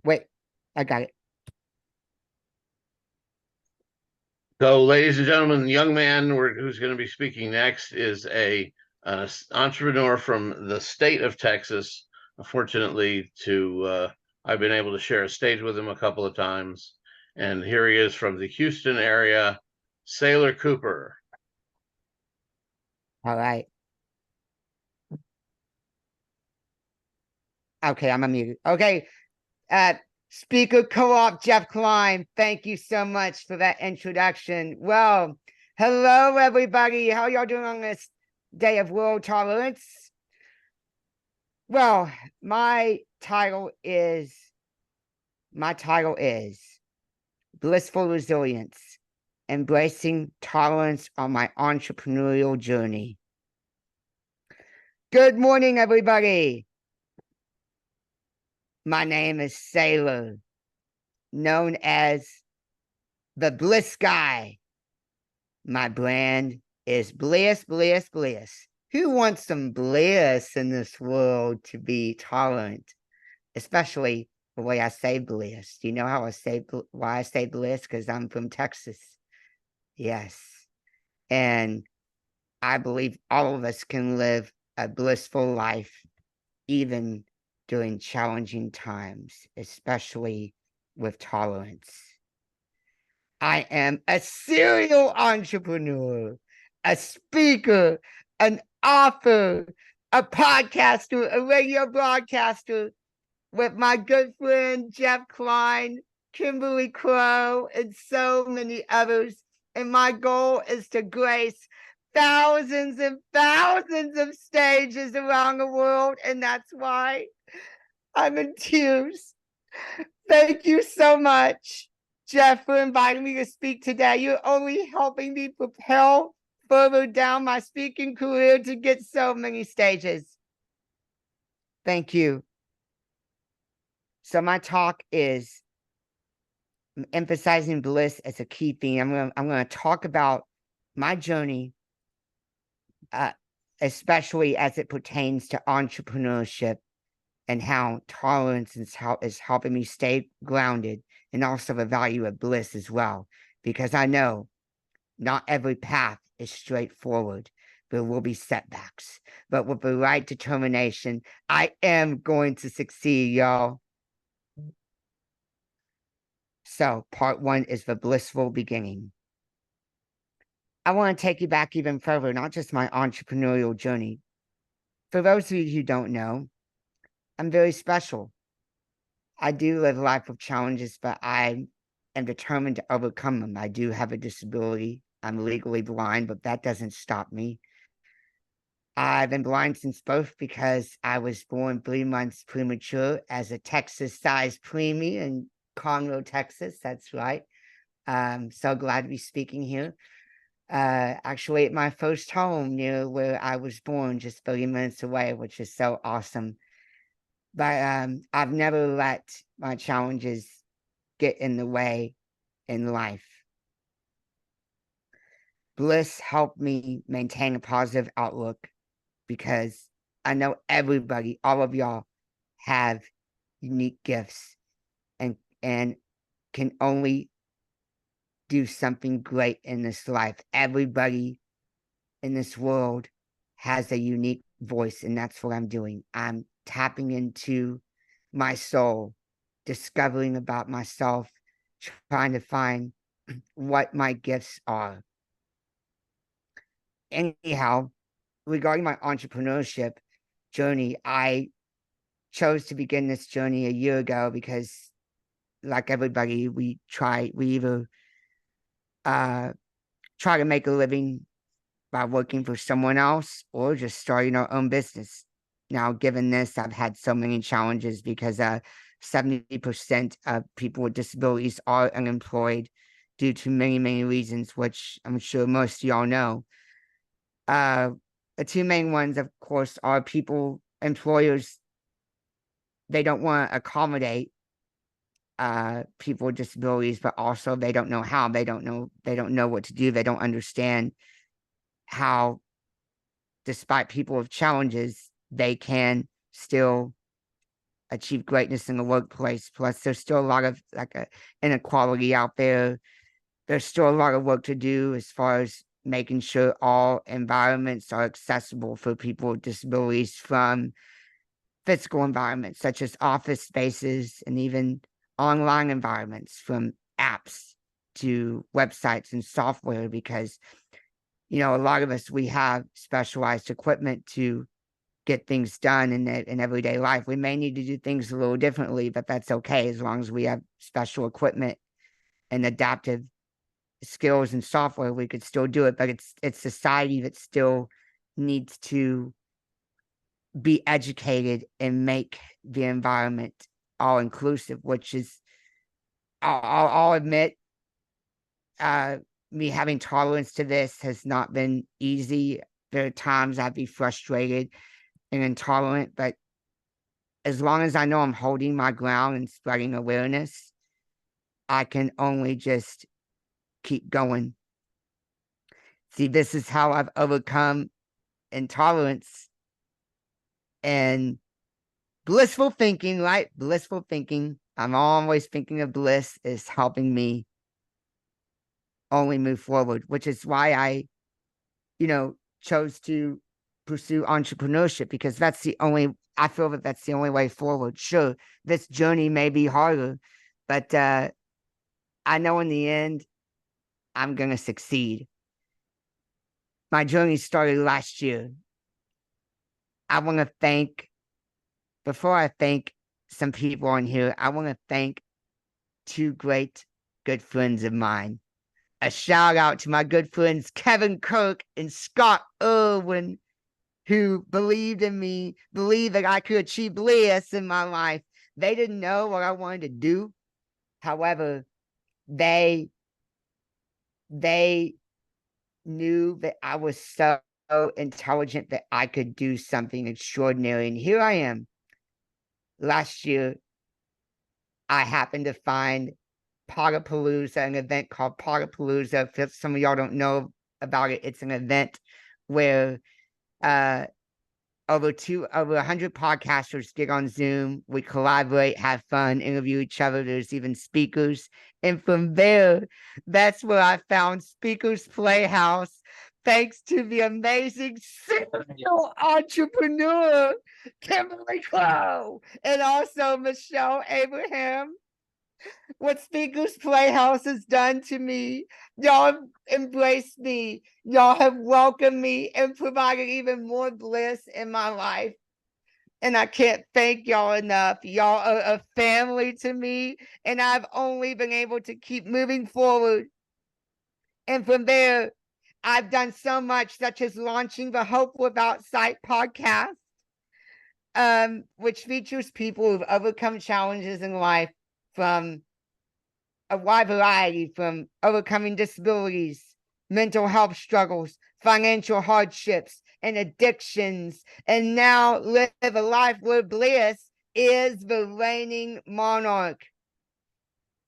Wait, I got it. So, ladies and gentlemen, the young man who's going to be speaking next is an entrepreneur from the state of Texas. Unfortunately, I've been able to share a stage with him a couple of times, and here he is from the Houston area, Saylor Cooper. All right. Okay, I'm unmuted. Okay, Speaker Co-op Jeff Klein, thank you so much for that introduction. Well, hello everybody. How y'all doing on this day of world tolerance? Well, my title is Blissful Resilience, Embracing Tolerance on My Entrepreneurial Journey. Good morning, everybody. My name is Saylor, known as the Bliss Guy. My brand is bliss, bliss, bliss. Who wants some bliss in this world to be tolerant? Especially the way I say bliss. Do you know how why I say bliss? Because I'm from Texas. Yes. And I believe all of us can live a blissful life, even during challenging times, especially with tolerance. I am a serial entrepreneur, a speaker, an author, a podcaster, a radio broadcaster with my good friend Jeff Klein, Kimberly Crow, and so many others. And my goal is to grace thousands and thousands of stages around the world. And that's why I'm in tears. Thank you so much, Jeff, for inviting me to speak today. You're only helping me propel further down my speaking career to get so many stages. Thank you. So my talk is emphasizing bliss as a key theme. I'm gonna talk about my journey, especially as it pertains to entrepreneurship and how tolerance is helping me stay grounded, and also the value of bliss as well. Because I know not every path is straightforward. There will be setbacks. But with the right determination, I am going to succeed, y'all. So part one is the blissful beginning. I want to take you back even further, not just my entrepreneurial journey. For those of you who don't know, I'm very special. I do live a life of challenges, but I am determined to overcome them. I do have a disability. I'm legally blind, but that doesn't stop me. I've been blind since birth because I was born 3 months premature as a Texas-sized preemie in Conroe, Texas. That's right. I'm so glad to be speaking here. Actually, at my first home near where I was born, just 30 minutes away, which is so awesome. But I've never let my challenges get in the way in life. Bliss helped me maintain a positive outlook because I know everybody, all of y'all, have unique gifts and can only do something great in this life. Everybody in this world has a unique voice, and that's what I'm doing. I'm tapping into my soul, discovering about myself, trying to find what my gifts are. Anyhow, regarding my entrepreneurship journey, I chose to begin this journey a year ago because, like everybody, we either try to make a living by working for someone else or just starting our own business. Now, given this, I've had so many challenges because 70% of people with disabilities are unemployed due to many, many reasons, which I'm sure most of y'all know. The two main ones, of course, are employers, they don't want to accommodate people with disabilities, but also they don't know how. They don't know what to do. They don't understand how, despite people with challenges, they can still achieve greatness in the workplace. Plus, there's still a lot of inequality out there. There's still a lot of work to do as far as making sure all environments are accessible for people with disabilities, from physical environments such as office spaces and even online environments, from apps to websites and software, because a lot of us, we have specialized equipment to get things done in everyday life. We may need to do things a little differently, but that's okay as long as we have special equipment and adaptive skills and software. We could still do it, but it's society that still needs to be educated and make the environment all inclusive, which is, I'll admit, me having tolerance to this has not been easy. There are times I'd be frustrated and intolerant, but as long as I know I'm holding my ground and spreading awareness, I can only just keep going. See, this is how I've overcome intolerance and blissful thinking, right? Blissful thinking. I'm always thinking of bliss is helping me only move forward, which is why I, chose to pursue entrepreneurship, because I feel that that's the only way forward. Sure, this journey may be harder, but I know in the end, I'm going to succeed. My journey started last year. I want to before I thank some people on here, I want to thank two good friends of mine. A shout out to my good friends, Kevin Kirk and Scott Irwin, who believed in me, believed that I could achieve bliss in my life. They didn't know what I wanted to do. However, they knew that I was so intelligent that I could do something extraordinary. And here I am. Last year, I happened to find Potapalooza, an event called Potapalooza. If some of y'all don't know about it, it's an event where over 100 podcasters get on Zoom. We collaborate, have fun, interview each other. There's even speakers. And from there, that's where I found Speakers Playhouse, thanks to the amazing serial entrepreneur, Kimberly Crow, and also Michelle Abraham. What Speakers Playhouse has done to me. Y'all have embraced me. Y'all have welcomed me and provided even more bliss in my life. And I can't thank y'all enough. Y'all are a family to me, and I've only been able to keep moving forward. And from there, I've done so much, such as launching the Hope Without Sight podcast, which features people who've overcome challenges in life, from a wide variety, from overcoming disabilities, mental health struggles, financial hardships, and addictions, and now live a life where bliss is the reigning monarch.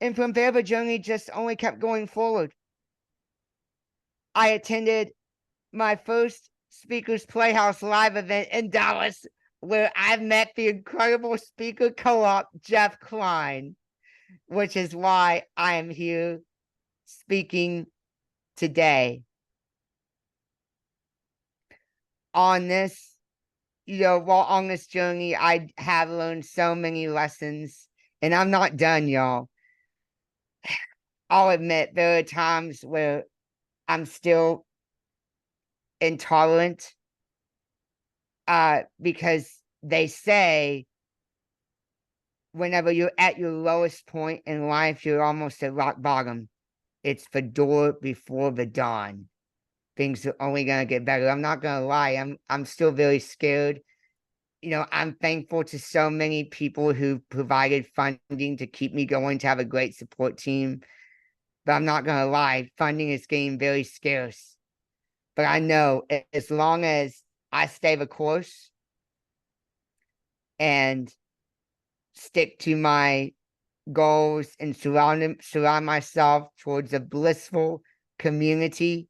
And from there, the journey just only kept going forward. I attended my first Speakers Playhouse live event in Dallas, where I met the incredible speaker co-op, Jeff Klein, which is why I am here speaking today. On this, while on this journey, I have learned so many lessons, and I'm not done, y'all. I'll admit there are times where I'm still intolerant, because they say whenever you're at your lowest point in life, you're almost at rock bottom. It's the door before the dawn. Things are only going to get better. I'm not going to lie. I'm still very scared. I'm thankful to so many people who provided funding to keep me going, to have a great support team. But I'm not going to lie. Funding is getting very scarce. But I know as long as I stay the course and stick to my goals and surround myself towards a blissful community,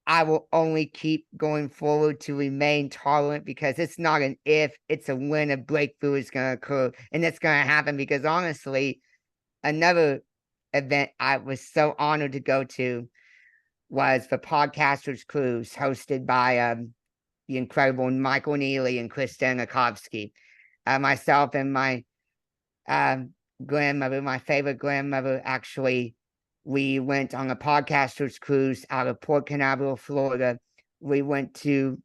I will only keep going forward to remain tolerant, because it's not an if, it's a when a breakthrough is going to occur. And it's going to happen, because honestly, another event I was so honored to go to was the Podcasters Cruise, hosted by the incredible Michael Neely and Chris Stanikovsky. Myself and my grandmother, my favorite grandmother, actually, we went on a Podcasters Cruise out of Port Canaveral, Florida. We went to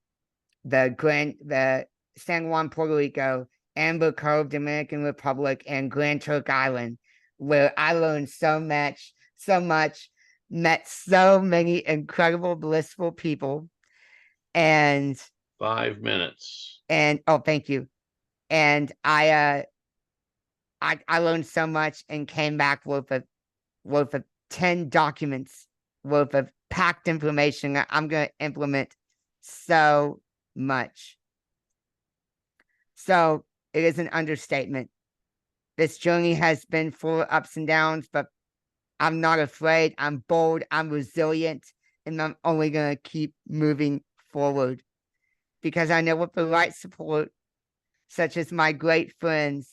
the San Juan, Puerto Rico, Amber Cove, Dominican Republic, and Grand Turk Island, where I learned so much, met so many incredible, blissful people, and 5 minutes. oh, thank you. And I learned so much and came back worth of 10 documents worth of packed information. I'm going to implement so much. So it is an understatement. This journey has been full of ups and downs, but I'm not afraid. I'm bold. I'm resilient. And I'm only going to keep moving forward, because I know with the right support, such as my great friends,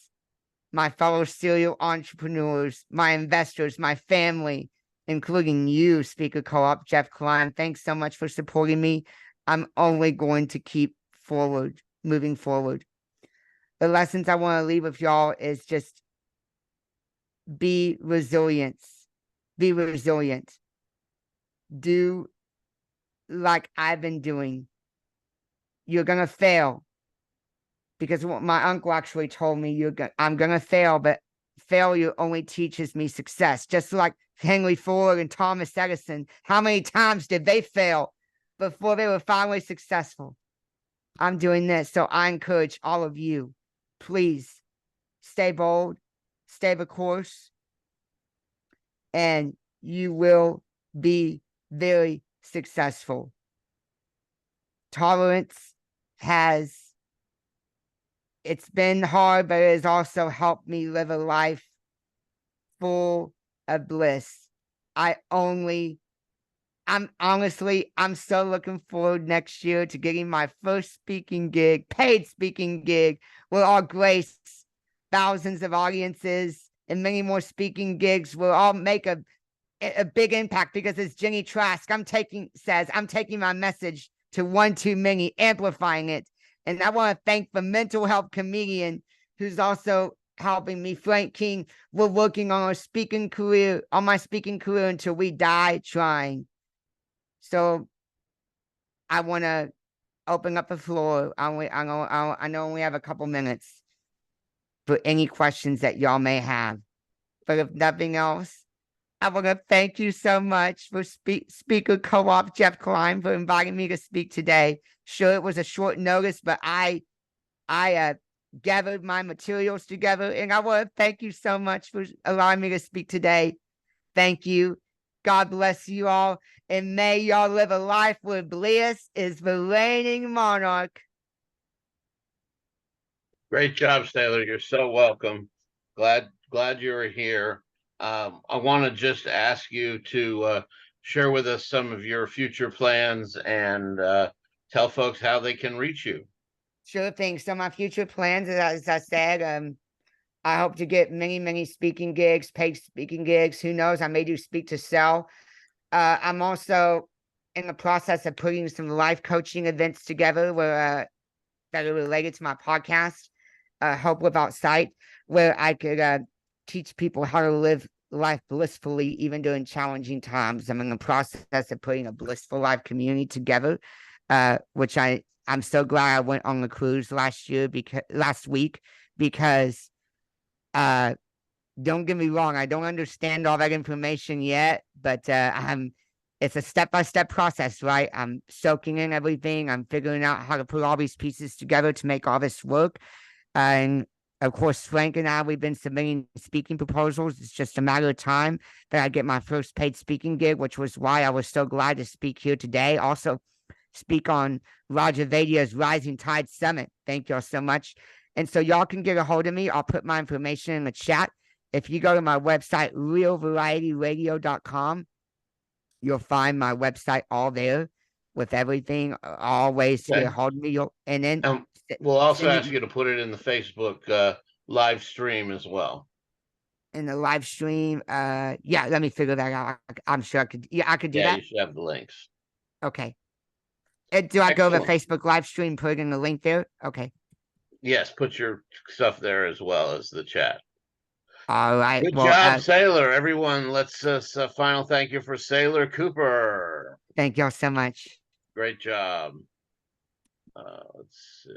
my fellow serial entrepreneurs, my investors, my family, including you, Speaker Co-op, Jeff Klein, thanks so much for supporting me. I'm only going to keep moving forward. The lessons I want to leave with y'all is just be resilient. Be resilient. Do like I've been doing. You're going to fail, because what my uncle actually told me, I'm going to fail, but failure only teaches me success. Just like Henry Ford and Thomas Edison, how many times did they fail before they were finally successful? I'm doing this. So I encourage all of you, please stay bold, stay the course, and you will be very successful. Tolerance it's been hard, but it has also helped me live a life full of bliss. I'm so looking forward next year to getting my first speaking gig, paid speaking gig, where I'll grace thousands of audiences and many more speaking gigs where I'll make a big impact, because as Gini Trask I'm taking my message to one too many, amplifying it. And I want to thank the mental health comedian who's also helping me, Frank King. We're working on my speaking career until we die trying. So I want to open up the floor. I know we have a couple minutes for any questions that y'all may have. But if nothing else, I want to thank you so much for Speaker Co-op Jeff Klein for inviting me to speak today. Sure, it was a short notice, but I gathered my materials together, and I want to thank you so much for allowing me to speak today. Thank you. God bless you all, and may y'all live a life where bliss is the reigning monarch. Great job, Saylor. You're so welcome. Glad you were here. I want to just ask you to share with us some of your future plans and tell folks how they can reach you. Sure thing. So my future plans, as I said, I hope to get many speaking gigs, paid speaking gigs. Who knows? I may do speak to sell. I'm also in the process of putting some life coaching events together that are related to my podcast, Hope Without Sight, where I could teach people how to live life blissfully, even during challenging times. I'm in the process of putting a blissful life community together, which I'm so glad I went on the cruise last week, because don't get me wrong, I don't understand all that information yet, but it's a step-by-step process, right? I'm soaking in everything. I'm figuring out how to put all these pieces together to make all this work. And of course, Frank and I, we've been submitting speaking proposals. It's just a matter of time that I get my first paid speaking gig, which was why I was so glad to speak here today. Also, speak on Roger Vadia's Rising Tide Summit. Thank y'all so much. And so y'all can get a hold of me. I'll put my information in the chat. If you go to my website, realvarietyradio.com, you'll find my website all there. with everything, all ways to get a Okay. hold of me. And then We'll also send ask it you to put it in the Facebook live stream as well. in the live stream. Yeah, let me figure that out. I'm sure I could. Yeah, I could do Yeah, you that. should have the links. Okay. Do I go to Excellent. Facebook live stream, put in the link there? Okay. Yes, put your stuff there as well as the chat. All right. Good Well, job, Saylor. Everyone, let's a final thank you for Saylor Cooper. thank y'all so much. Great job. Let's see.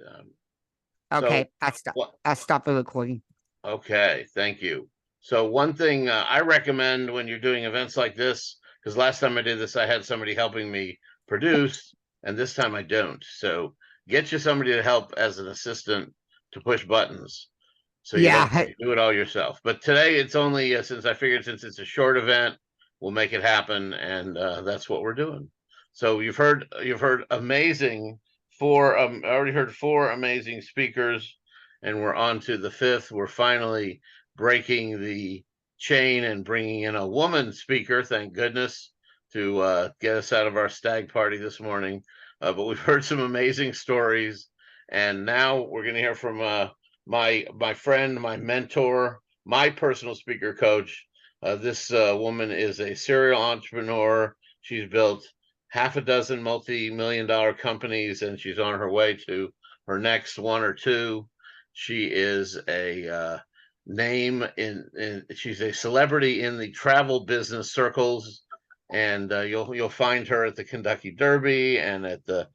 So, Okay, I stopped the recording. okay, thank you. So one thing I recommend when you're doing events like this, because last time I did this, I had somebody helping me produce, and this time I don't. So get you somebody to help as an assistant to push buttons, so you don't Yeah. do it all yourself. But today it's only since I figured since it's a short event, we'll make it happen, and that's what we're doing. So you've heard amazing four. I already heard four amazing speakers, and we're on to the fifth. We're finally breaking the chain and bringing in a woman speaker, thank goodness, to get us out of our stag party this morning. But we've heard some amazing stories, and now we're going to hear from my friend, my mentor, my personal speaker coach. This woman is a serial entrepreneur. She's built half a dozen multi-million-dollar companies, and she's on her way to her next one or two. She is a name she's a celebrity in the travel business circles, and you'll find her at the Kentucky Derby and at the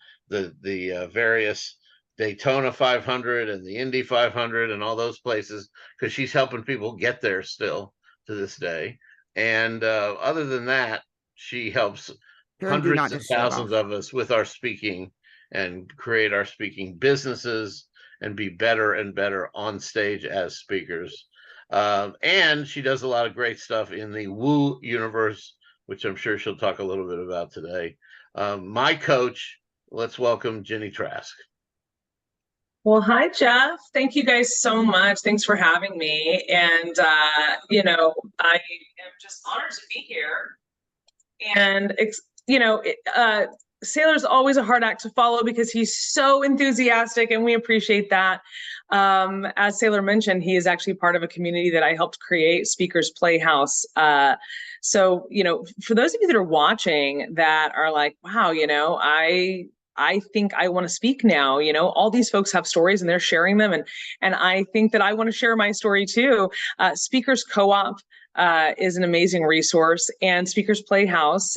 various Daytona 500 and the Indy 500 and all those places, because she's helping people get there still to this day. And other than that, she helps Sure, do hundreds not and disturb thousands off. of us with our speaking and create our speaking businesses and be better and better on stage as speakers. And she does a lot of great stuff in the woo universe, which I'm sure she'll talk a little bit about today. My coach, let's welcome Gini Trask. Well, hi, Jeff. Thank you guys so much. Thanks for having me. And, I am just honored to be here. And, Saylor's always a hard act to follow because he's so enthusiastic, and we appreciate that. As Saylor mentioned, he is actually part of a community that I helped create, Speakers Playhouse. So, for those of you that are watching that are like, wow, I think I want to speak now. All these folks have stories and they're sharing them. And I think that I want to share my story too. Speakers Co-op is an amazing resource, and Speakers Playhouse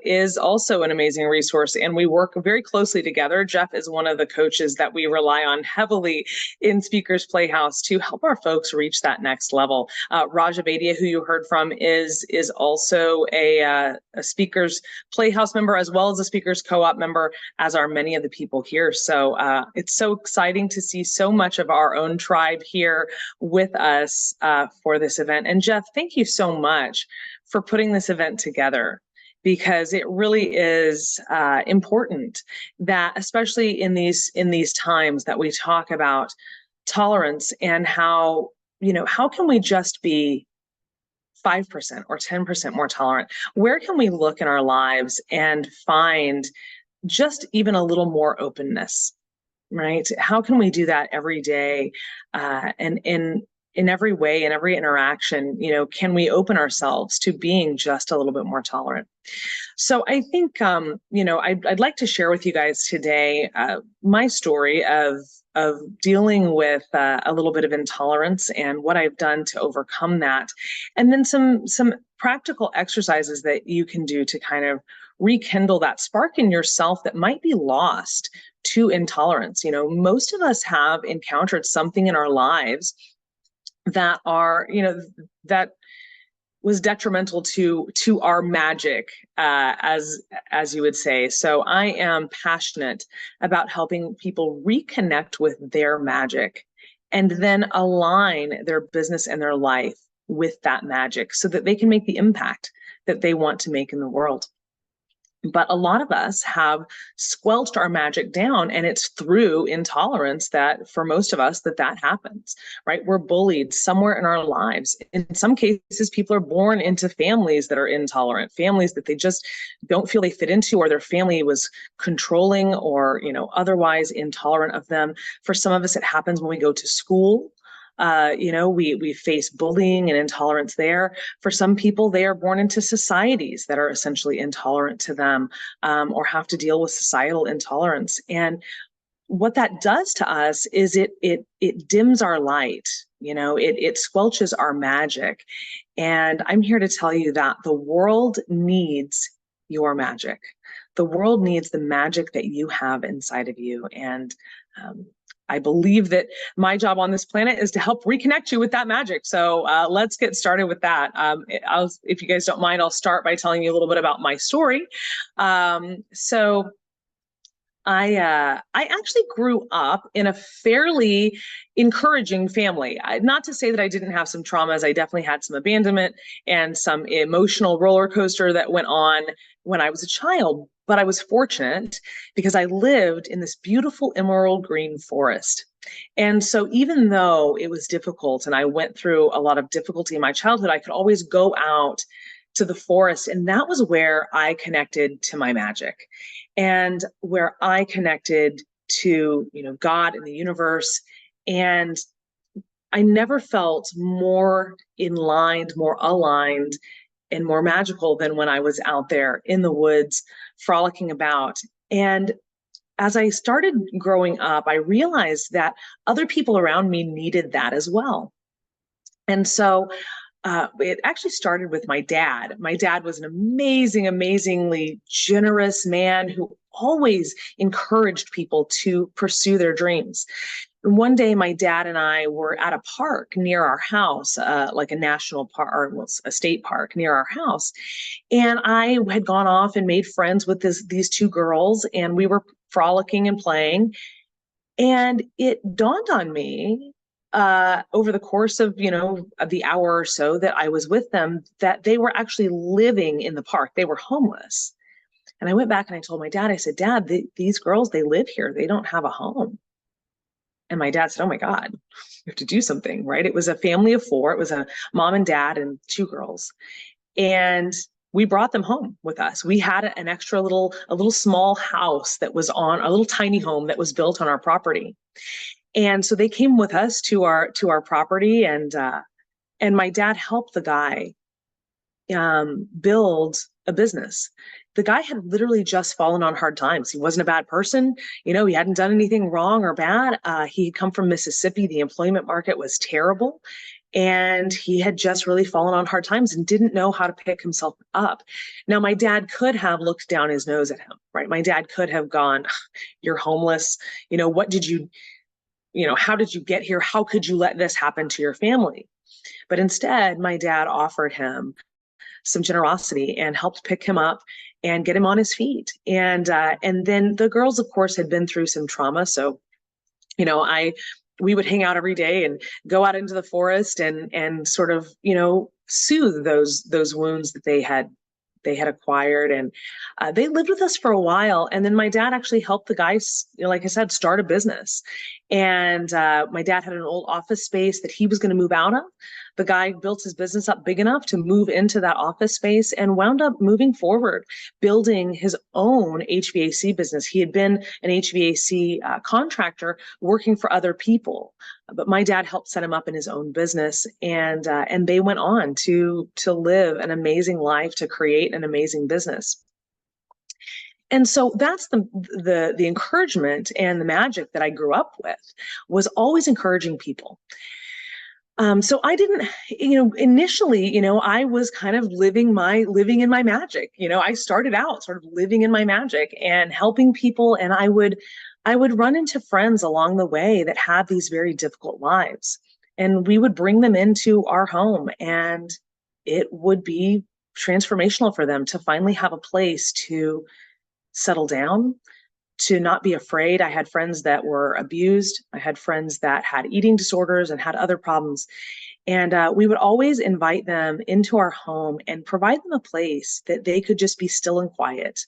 is also an amazing resource, and we work very closely together. Jeff is one of the coaches that we rely on heavily in Speakers Playhouse to help our folks reach that next level. Raja Badia, who you heard from, is also a Speakers Playhouse member, as well as a Speakers Co-op member, as are many of the people here. So it's so exciting to see so much of our own tribe here with us for this event. And Jeff, thank you so much for putting this event together, because it really is important that, especially in these times, that we talk about tolerance and how can we just be 5% or 10% more tolerant? Where can we look in our lives and find just even a little more openness, right? How can we do that every day? And in every way, in every interaction, can we open ourselves to being just a little bit more tolerant? So I think, I'd like to share with you guys today my story of dealing with a little bit of intolerance and what I've done to overcome that, and then some practical exercises that you can do to kind of rekindle that spark in yourself that might be lost to intolerance. Most of us have encountered something in our lives that that was detrimental to our magic, as you would say. So I am passionate about helping people reconnect with their magic and then align their business and their life with that magic so that they can make the impact that they want to make in the world. But a lot of us have squelched our magic down, and it's through intolerance that for most of us that happens, right? We're bullied somewhere in our lives. In some cases, people are born into families that are intolerant, families that they just don't feel they fit into, or their family was controlling or, otherwise intolerant of them. For some of us, it happens when we go to school. We face bullying and intolerance there. For some people, they are born into societies that are essentially intolerant to them, or have to deal with societal intolerance. And what that does to us is it dims our light. It squelches our magic. And I'm here to tell you that the world needs your magic. The world needs the magic that you have inside of you. And I believe that my job on this planet is to help reconnect you with that magic. So let's get started with that. If you guys don't mind, I'll start by telling you a little bit about my story. So I actually grew up in a fairly encouraging family. Not to say that I didn't have some traumas. I definitely had some abandonment and some emotional roller coaster that went on when I was a child. But I was fortunate because I lived in this beautiful emerald green forest. And so even though it was difficult and I went through a lot of difficulty in my childhood, I could always go out to the forest. And that was where I connected to my magic, and where I connected to, God and the universe. And I never felt more in line, more aligned, and more magical than when I was out there in the woods frolicking about. And as I started growing up, I realized that other people around me needed that as well. And so it actually started with my dad. My dad was an amazingly generous man who always encouraged people to pursue their dreams. And one day, my dad and I were at a park near our house, like a national park, or a state park near our house. And I had gone off and made friends with these two girls, and we were frolicking and playing. And it dawned on me over the course of, of the hour or so that I was with them, that they were actually living in the park. They were homeless. And I went back and I told my dad, I said, Dad, these girls, they live here. They don't have a home. And my dad said, oh my God, we have to do something, right? It was a family of four. It was a mom and dad and two girls. And we brought them home with us. We had an extra a little small house that was on a little tiny home that was built on our property. And so they came with us to our property, and my dad helped the guy build a business. The guy had literally just fallen on hard times. He wasn't a bad person. He hadn't done anything wrong or bad. He had come from Mississippi. The employment market was terrible. And he had just really fallen on hard times and didn't know how to pick himself up. Now, my dad could have looked down his nose at him, right? My dad could have gone, you're homeless. What did you, how did you get here? How could you let this happen to your family? But instead, my dad offered him some generosity and helped pick him up and get him on his feet. And then the girls, of course, had been through some trauma. So, we would hang out every day and go out into the forest and sort of, soothe those wounds that they had acquired. And they lived with us for a while. And then my dad actually helped the guys, like I said, start a business. And my dad had an old office space that he was going to move out of. The guy built his business up big enough to move into that office space and wound up moving forward, building his own HVAC business. He had been an HVAC contractor working for other people, but my dad helped set him up in his own business, and they went on to live an amazing life, to create an amazing business. And so that's the encouragement and the magic that I grew up with, was always encouraging people. So I didn't, initially, I was kind of living in my magic. I started out sort of living in my magic and helping people. And I would run into friends along the way that had these very difficult lives, and we would bring them into our home, and it would be transformational for them to finally have a place to settle down, to not be afraid. I had friends that were abused. I had friends that had eating disorders and had other problems. And we would always invite them into our home and provide them a place that they could just be still and quiet.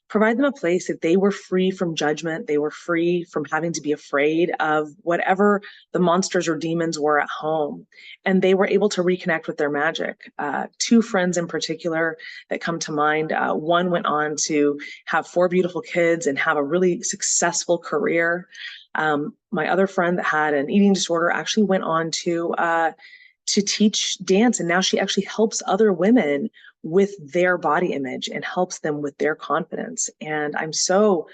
Provide them a place that they were free from judgment. They were free from having to be afraid of whatever the monsters or demons were at home. And they were able to reconnect with their magic. Two friends in particular that come to mind. One went on to have 4 beautiful kids and have a really successful career. My other friend that had an eating disorder actually went on to teach dance, and now she actually helps other women with their body image and helps them with their confidence. And I'm so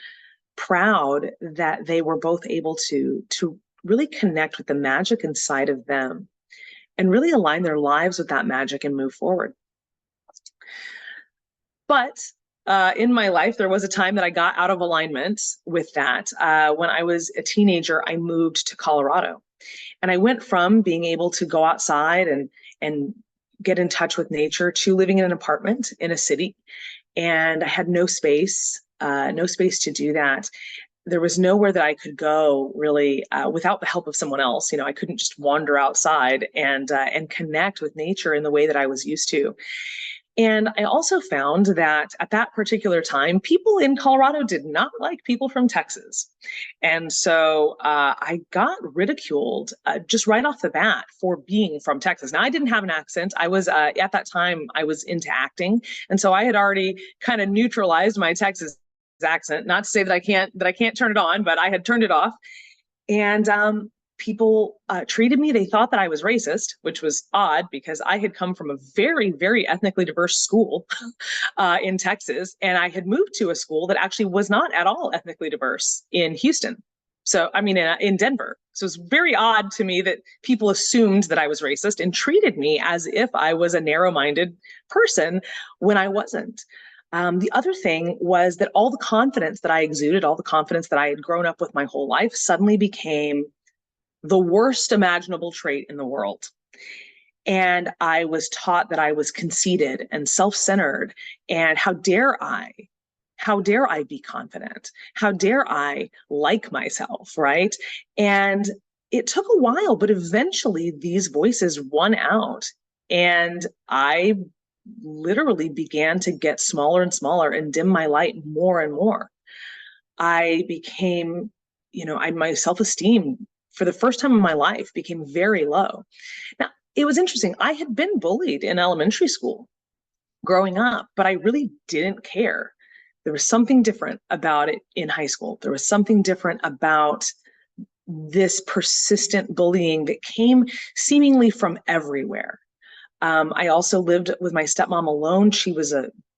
proud that they were both able to really connect with the magic inside of them and really align their lives with that magic and move forward. But in my life, there was a time that I got out of alignment with that. When I was a teenager, I moved to Colorado. And I went from being able to go outside and get in touch with nature to living in an apartment in a city. And I had no space to do that. There was nowhere that I could go really without the help of someone else. I couldn't just wander outside and connect with nature in the way that I was used to. And I also found that at that particular time, people in Colorado did not like people from Texas. And so I got ridiculed just right off the bat for being from Texas. Now, I didn't have an accent. I was, at that time, I was into acting. And so I had already kind of neutralized my Texas accent. Not to say that I can't turn it on, but I had turned it off. And people treated me, they thought that I was racist, which was odd because I had come from a very, very ethnically diverse school in Texas. And I had moved to a school that actually was not at all ethnically diverse in Houston. So, I mean, in Denver. So it's very odd to me that people assumed that I was racist and treated me as if I was a narrow-minded person when I wasn't. The other thing was that all the confidence that I exuded, all the confidence that I had grown up with my whole life suddenly became the worst imaginable trait in the world. And I was taught that I was conceited and self-centered. And how dare I be confident? How dare I like myself, right? And it took a while, but eventually these voices won out. And I literally began to get smaller and smaller and dim my light more and more. I became, my self-esteem for the first time in my life became very low. Now, it was interesting. I had been bullied in elementary school growing up, but I really didn't care. There was something different about it in high school. There was something different about this persistent bullying that came seemingly from everywhere. I also lived with my stepmom alone. She was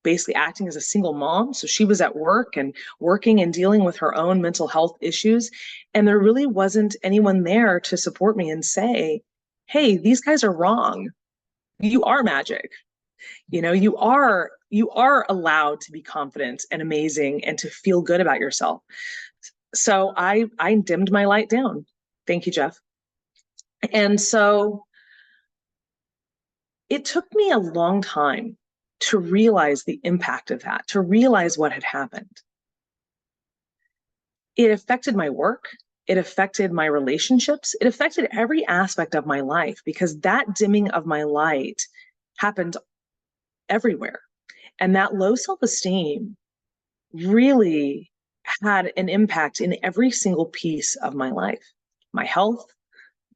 basically acting as a single mom. So she was at work and working and dealing with her own mental health issues. And there really wasn't anyone there to support me and say, hey, these guys are wrong. You are magic. You are allowed to be confident and amazing and to feel good about yourself. So I dimmed my light down. Thank you, Jeff. And so it took me a long time to realize the impact of that, to realize what had happened. It affected my work. It affected my relationships. It affected every aspect of my life because that dimming of my light happened everywhere. And that low self-esteem really had an impact in every single piece of my life, my health,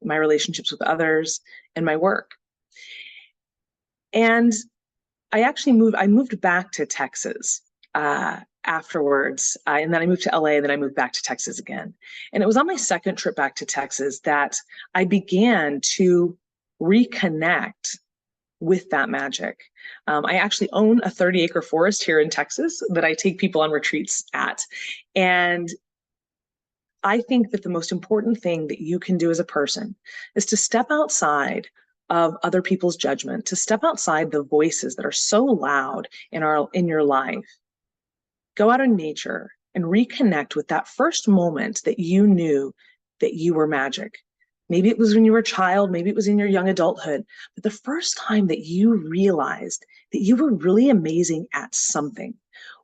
my relationships with others, and my work. And I moved back to Texas afterwards. And then I moved to LA, and then I moved back to Texas again. And it was on my second trip back to Texas that I began to reconnect with that magic. I actually own a 30-acre forest here in Texas that I take people on retreats at. And I think that the most important thing that you can do as a person is to step outside of other people's judgment, to step outside the voices that are so loud in your life. Go out in nature and reconnect with that first moment that you knew that you were magic. Maybe it was when you were a child, maybe it was in your young adulthood, but the first time that you realized that you were really amazing at something,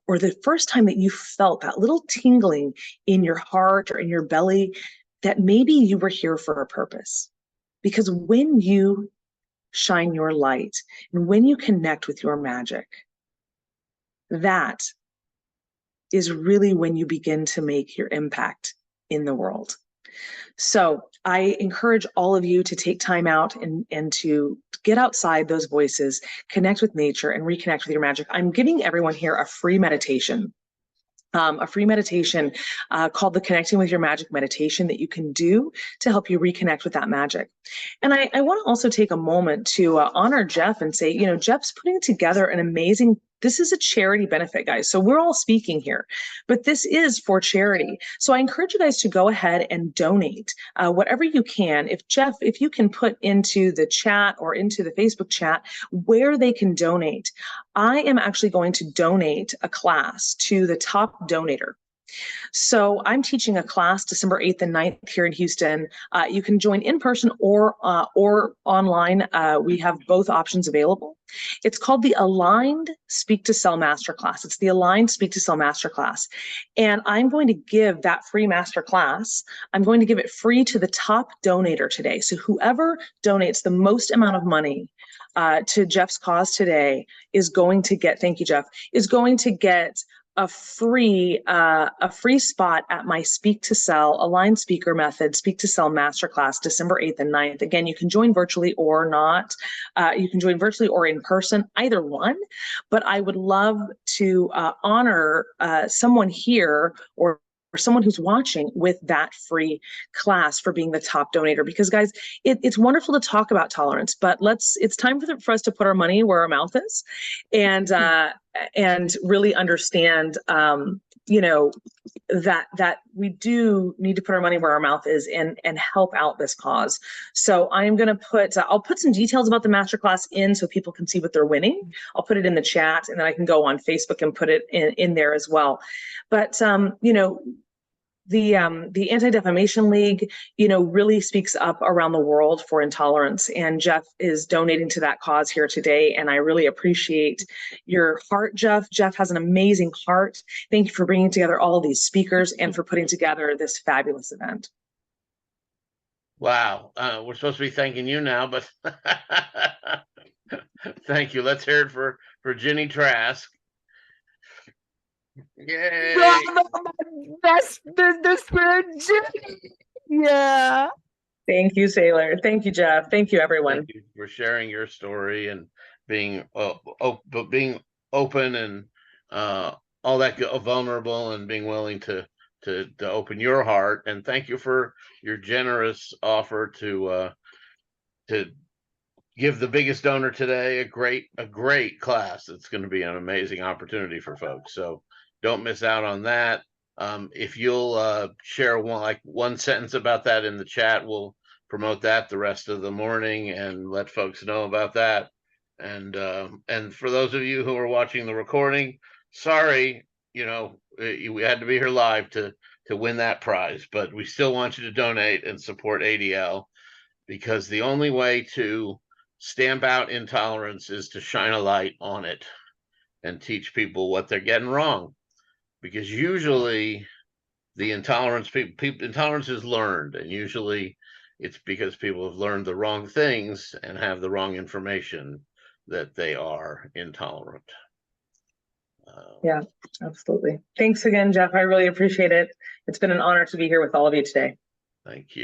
or the first time that you felt that little tingling in your heart or in your belly that maybe you were here for a purpose. Because when you shine your light and when you connect with your magic, that is really when you begin to make your impact in the world. So I encourage all of you to take time out and to get outside those voices, connect with nature, and reconnect with your magic. I'm giving everyone here a free meditation. Called the Connecting with Your Magic meditation that you can do to help you reconnect with that magic. And I want to also take a moment to honor Jeff and say, Jeff's putting together an amazing, this is a charity benefit, guys. So we're all speaking here, but this is for charity. So I encourage you guys to go ahead and donate whatever you can. If you can put into the chat or into the Facebook chat where they can donate, I am actually going to donate a class to the top donator. So I'm teaching a class December 8th and 9th here in Houston. You can join in person or online. We have both options available. It's called the Aligned Speak to Sell Masterclass. It's the Aligned Speak to Sell Masterclass. And I'm going to give that free masterclass. I'm going to give it free to the top donator today. So whoever donates the most amount of money to Jeff's cause today is going to get, thank you, Jeff, is going to get a free spot at my Speak to Sell Aligned Speaker Method Speak to Sell Masterclass December 8th and 9th. Again, you can join virtually or not. You can join virtually or in person, either one. But I would love to honor someone here or someone who's watching with that free class for being the top donator. Because guys, it's wonderful to talk about tolerance, but it's time for us to put our money where our mouth is and really understand, that we do need to put our money where our mouth is and help out this cause. So I'm going to I'll put some details about the masterclass in so people can see what they're winning. I'll put it in the chat and then I can go on Facebook and put it in there as well. But, the Anti-Defamation League, really speaks up around the world for intolerance. And Jeff is donating to that cause here today. And I really appreciate your heart, Jeff. Jeff has an amazing heart. Thank you for bringing together all of these speakers and for putting together this fabulous event. Wow. We're supposed to be thanking you now, but thank you. Let's hear it for Gini Trask. Yay! Best business friend, Jimmy. Yeah. Thank you, Saylor. Thank you, Jeff. Thank you, everyone. Thank you for sharing your story and being open and all that vulnerable and being willing to open your heart. And thank you for your generous offer to give the biggest donor today a great class. It's going to be an amazing opportunity for folks. So don't miss out on that. If you'll share one sentence about that in the chat, we'll promote that the rest of the morning and let folks know about that. And for those of you who are watching the recording, sorry, we had to be here live to win that prize, but we still want you to donate and support ADL, because the only way to stamp out intolerance is to shine a light on it and teach people what they're getting wrong. Because usually the intolerance is learned, and usually it's because people have learned the wrong things and have the wrong information that they are intolerant. Yeah, absolutely. Thanks again, Jeff. I really appreciate it. It's been an honor to be here with all of you today. Thank you.